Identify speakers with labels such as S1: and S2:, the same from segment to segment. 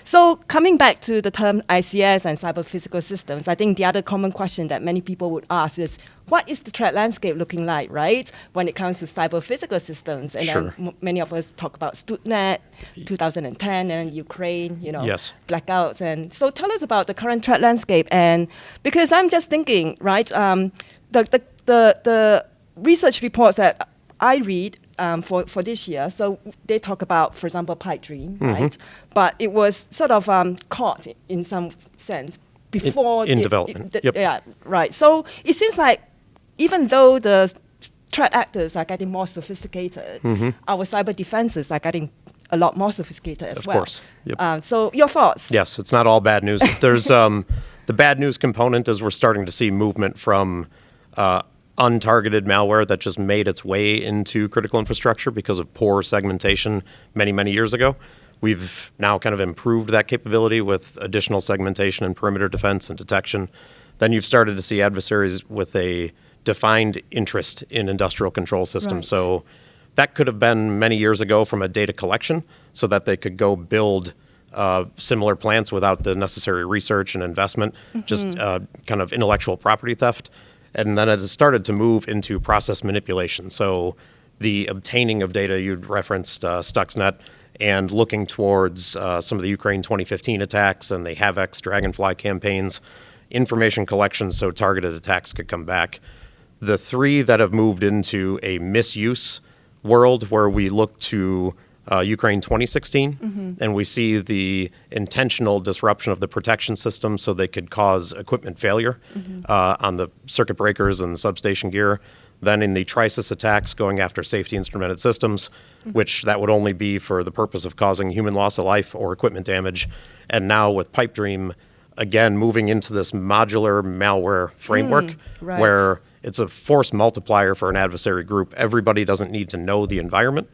S1: So coming back to the term ICS and cyber physical systems, I think the other common question that many people would ask is, what is the threat landscape looking like, right, when it comes to cyber physical systems? And
S2: Sure.
S1: then many of us talk about Stuxnet, 2010, and Ukraine,
S2: Yes.
S1: blackouts. And so tell us about the current threat landscape. And because I'm just thinking, right, the research reports that I read for this year, so they talk about, for example, Pipe Dream, right? But it was sort of caught in some sense before
S2: in development. Yep.
S1: Yeah, right. So it seems like even though the threat actors are getting more sophisticated, our cyber defenses are getting a lot more sophisticated as well.
S2: Of course. Yep.
S1: So your thoughts?
S2: Yes, it's not all bad news. There's the bad news component is we're starting to see movement from untargeted malware that just made its way into critical infrastructure because of poor segmentation many, many years ago. We've now kind of improved that capability with additional segmentation and perimeter defense and detection. Then you've started to see adversaries with a defined interest in industrial control systems.
S1: Right.
S2: So that could have been many years ago from a data collection so that they could go build similar plants without the necessary research and investment, just kind of intellectual property theft. And then it has started to move into process manipulation. So the obtaining of data, you'd referenced Stuxnet, and looking towards some of the Ukraine 2015 attacks and the Havex Dragonfly campaigns, information collection so targeted attacks could come back. The three that have moved into a misuse world where we look to Ukraine 2016, and we see the intentional disruption of the protection system so they could cause equipment failure on the circuit breakers and substation gear. Then in the Trisis attacks going after safety instrumented systems, which that would only be for the purpose of causing human loss of life or equipment damage. And now with Pipe Dream, again, moving into this modular malware framework
S1: right.
S2: where it's a force multiplier for an adversary group. Everybody doesn't need to know the environment.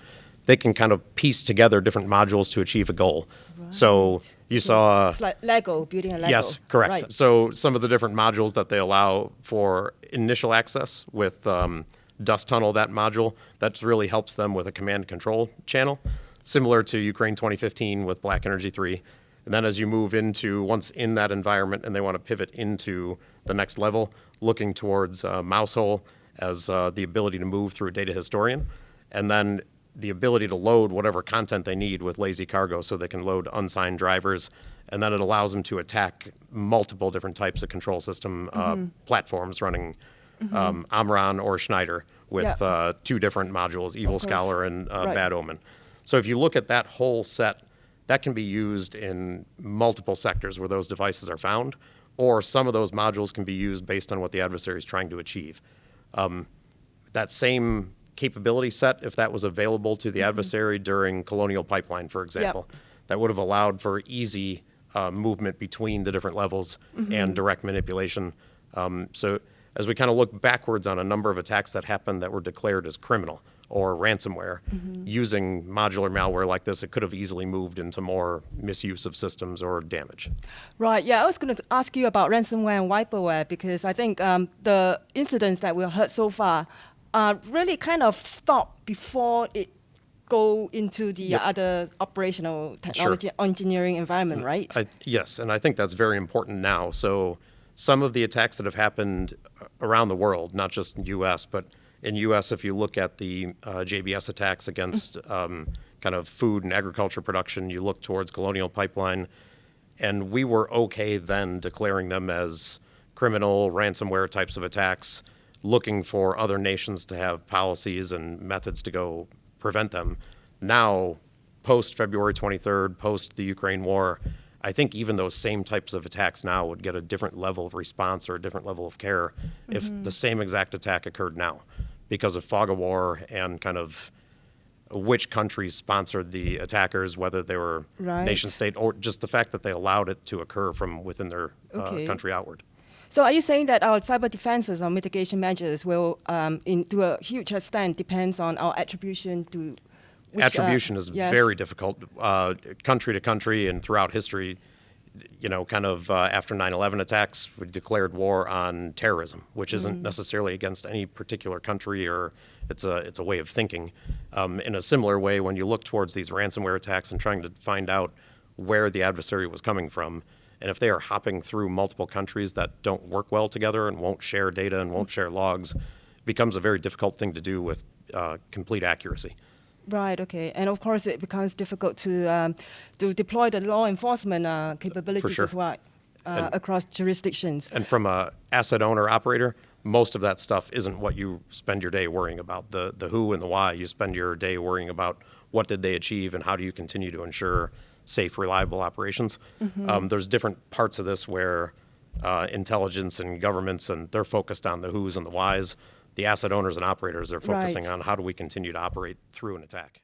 S2: They can kind of piece together different modules to achieve a goal.
S1: Right.
S2: So you saw...
S1: It's like Lego, building a Lego.
S2: Yes, correct.
S1: Right.
S2: So some of the different modules that they allow for initial access with Dust Tunnel, that module, that really helps them with a command control channel, similar to Ukraine 2015 with Black Energy 3. And then as you move into, once in that environment and they want to pivot into the next level, looking towards Mousehole as the ability to move through a data historian, and then the ability to load whatever content they need with lazy cargo so they can load unsigned drivers, and then it allows them to attack multiple different types of control system platforms running Omron or Schneider with two different modules, Evil Scholar and Bad Omen. So if you look at that whole set, that can be used in multiple sectors where those devices are found, or some of those modules can be used based on what the adversary is trying to achieve. That same capability set, if that was available to the adversary during Colonial Pipeline, for example, that would have allowed for easy movement between the different levels and direct manipulation. So as we kind of look backwards on a number of attacks that happened that were declared as criminal or ransomware, using modular malware like this, it could have easily moved into more misuse of systems or damage.
S1: Right, yeah, I was going to ask you about ransomware and wiperware because I think the incidents that we've heard so far really kind of stop before it go into the other operational technology engineering environment, right?
S2: Yes, and I think that's very important now. So some of the attacks that have happened around the world, not just in U.S., but in U.S., if you look at the JBS attacks against kind of food and agriculture production, you look towards Colonial Pipeline, and we were okay then declaring them as criminal ransomware types of attacks, looking for other nations to have policies and methods to go prevent them. Now, post February 23rd, post the Ukraine war, I think even those same types of attacks now would get a different level of response or a different level of care if the same exact attack occurred now, because of fog of war and kind of which countries sponsored the attackers, whether they were nation state or just the fact that they allowed it to occur from within their country outward.
S1: So are you saying that our cyber defenses or mitigation measures will, to a huge extent, depends on our attribution to which,
S2: attribution is very difficult, country to country and throughout history. You know, kind of after 9/11 attacks, we declared war on terrorism, which isn't necessarily against any particular country, or it's a way of thinking. In a similar way, when you look towards these ransomware attacks and trying to find out where the adversary was coming from. And if they are hopping through multiple countries that don't work well together and won't share data and won't share logs, it becomes a very difficult thing to do with complete accuracy.
S1: Right. Okay. And of course, it becomes difficult to deploy the law enforcement capabilities
S2: sure.
S1: as well across jurisdictions.
S2: And from a asset owner operator, most of that stuff isn't what you spend your day worrying about. The who and the why. You spend your day worrying about what did they achieve and how do you continue to ensure safe, reliable operations. There's different parts of this where intelligence and governments, and they're focused on the who's and the whys. The asset owners and operators are focusing
S1: Right.
S2: on how do we continue to operate through an attack.